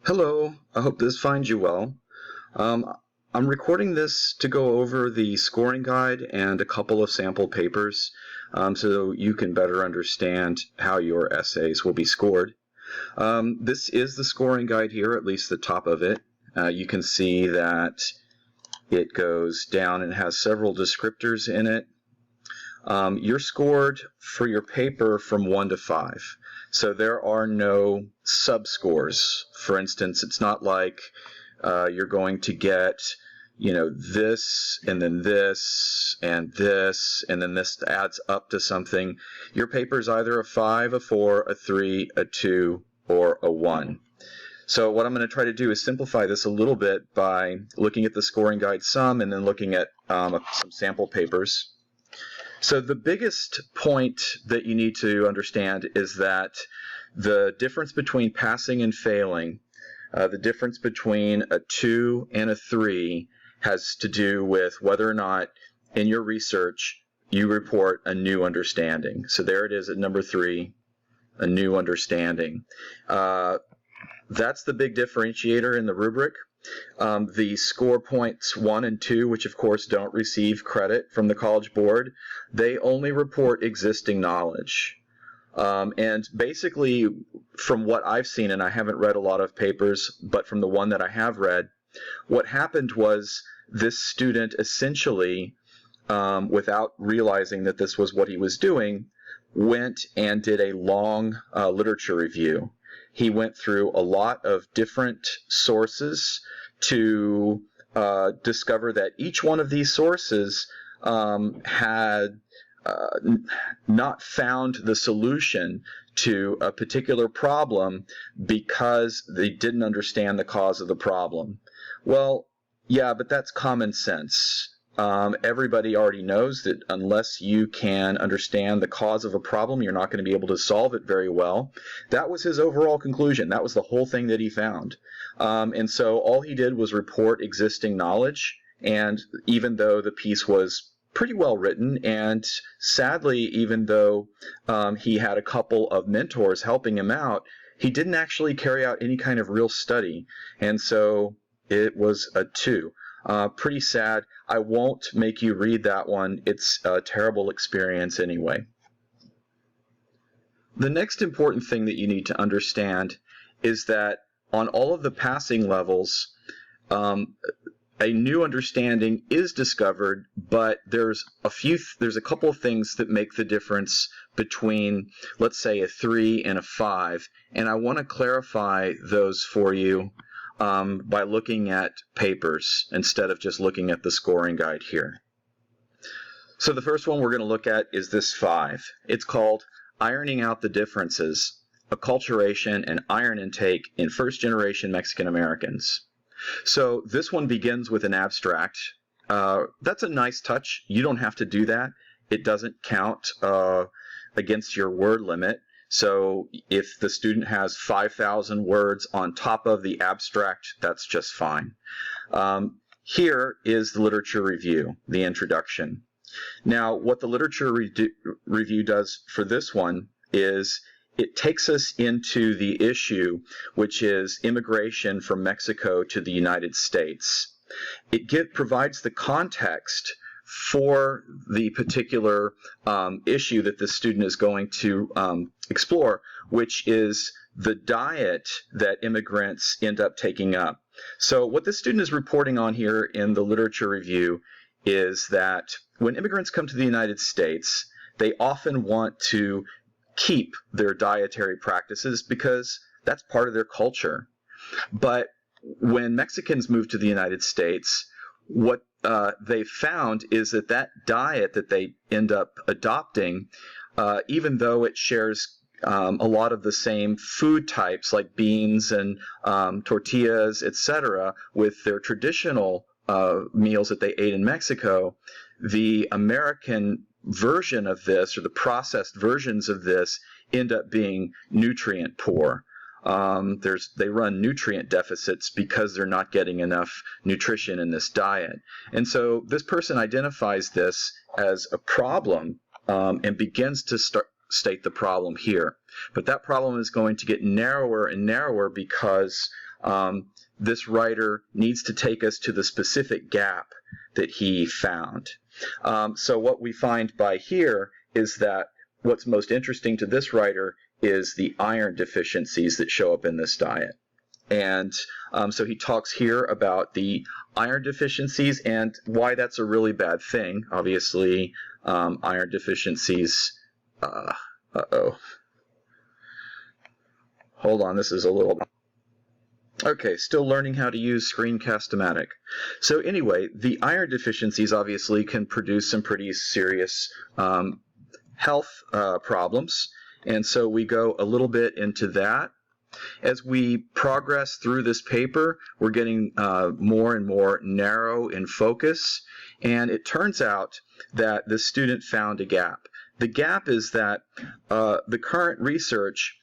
Hello, I hope this finds you well. Um, I'm recording this to go over the scoring guide and a couple of sample papers so you can better understand how your essays will be scored. This is the scoring guide here, at least the top of it. You can see that it goes down and has several descriptors in it. You're scored for your paper from 1 to 5. So there are no sub-scores. For instance, it's not like you're going to get, this, and then this, and this, and then this adds up to something. Your paper is either a 5, a 4, a 3, a 2, or a 1. So what I'm going to try to do is simplify this a little bit by looking at the scoring guide some and then looking at some sample papers. So the biggest point that you need to understand is that the difference between passing and failing, the difference between a 2 and a 3, has to do with whether or not in your research you report a new understanding. So there it is at number 3, a new understanding. That's the big differentiator in the rubric. The score points 1 and 2, which of course don't receive credit from the College Board, they only report existing knowledge. And basically, from what I've seen, and I haven't read a lot of papers, but from the one that I have read, what happened was this student essentially, without realizing that this was what he was doing, went and did a long literature review. He went through a lot of different sources to discover that each one of these sources had not found the solution to a particular problem because they didn't understand the cause of the problem. Well, yeah, but that's common sense. Everybody already knows that unless you can understand the cause of a problem, you're not going to be able to solve it very well. That was his overall conclusion. That was the whole thing that he found. And so all he did was report existing knowledge, and even though the piece was pretty well written, and sadly, even though he had a couple of mentors helping him out, he didn't actually carry out any kind of real study, and so it was a 2. Pretty sad. I won't make you read that one. It's a terrible experience anyway. The next important thing that you need to understand is that on all of the passing levels, a new understanding is discovered, but there's a couple of things that make the difference between, let's say, a 3 and a 5, and I want to clarify those for you by looking at papers instead of just looking at the scoring guide here. So the first one we're going to look at is this 5. It's called Ironing Out the Differences, Acculturation and Iron Intake in First-Generation Mexican Americans. So this one begins with an abstract. That's a nice touch. You don't have to do that. It doesn't count against your word limit. So if the student has 5,000 words on top of the abstract, that's just fine. Here is the literature review, the introduction. Now, what the literature review does for this one is it takes us into the issue, which is immigration from Mexico to the United States. It provides the context for the particular issue that the student is going to explore, which is the diet that immigrants end up taking up. So what the student is reporting on here in the literature review is that when immigrants come to the United States, they often want to keep their dietary practices because that's part of their culture. But when Mexicans move to the United States, what they found is that diet that they end up adopting, even though it shares a lot of the same food types like beans and tortillas, etc., with their traditional meals that they ate in Mexico, the American version of this, or the processed versions of this, end up being nutrient poor. They run nutrient deficits because they're not getting enough nutrition in this diet. And so this person identifies this as a problem and begins to state the problem here. But that problem is going to get narrower and narrower because this writer needs to take us to the specific gap that he found. So what we find by here is that what's most interesting to this writer is the iron deficiencies that show up in this diet. And so he talks here about the iron deficiencies and why that's a really bad thing. Obviously, iron deficiencies, hold on, this is a little... Okay, still learning how to use Screencast-O-Matic. So anyway, the iron deficiencies obviously can produce some pretty serious health problems, and so we go a little bit into that. As we progress through this paper, we're getting more and more narrow in focus, and it turns out that the student found a gap. The gap is that the current research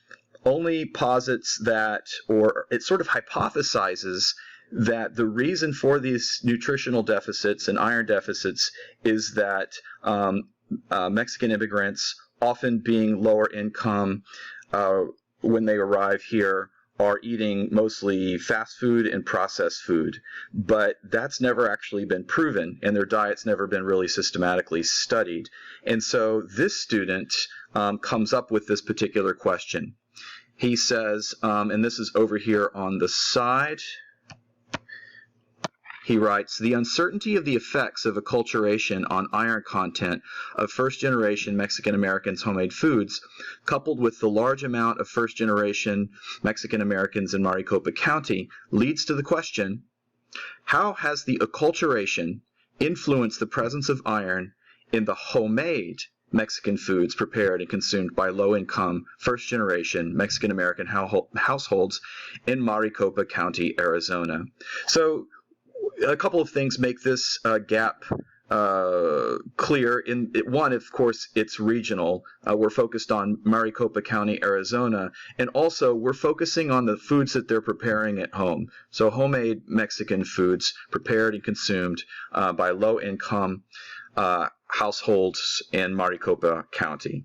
only posits that, or it sort of hypothesizes that the reason for these nutritional deficits and iron deficits is that Mexican immigrants, often being lower income when they arrive here, are eating mostly fast food and processed food. But that's never actually been proven, and their diet's never been really systematically studied. And so this student comes up with this particular question. He says, and this is over here on the side, he writes, "The uncertainty of the effects of acculturation on iron content of first-generation Mexican-Americans' homemade foods, coupled with the large amount of first-generation Mexican-Americans in Maricopa County, leads to the question, how has the acculturation influenced the presence of iron in the homemade Mexican foods prepared and consumed by low-income, first-generation Mexican-American households in Maricopa County, Arizona?" So a couple of things make this gap clear. One, of course, it's regional. We're focused on Maricopa County, Arizona, and also we're focusing on the foods that they're preparing at home. So homemade Mexican foods prepared and consumed by low-income households in Maricopa County.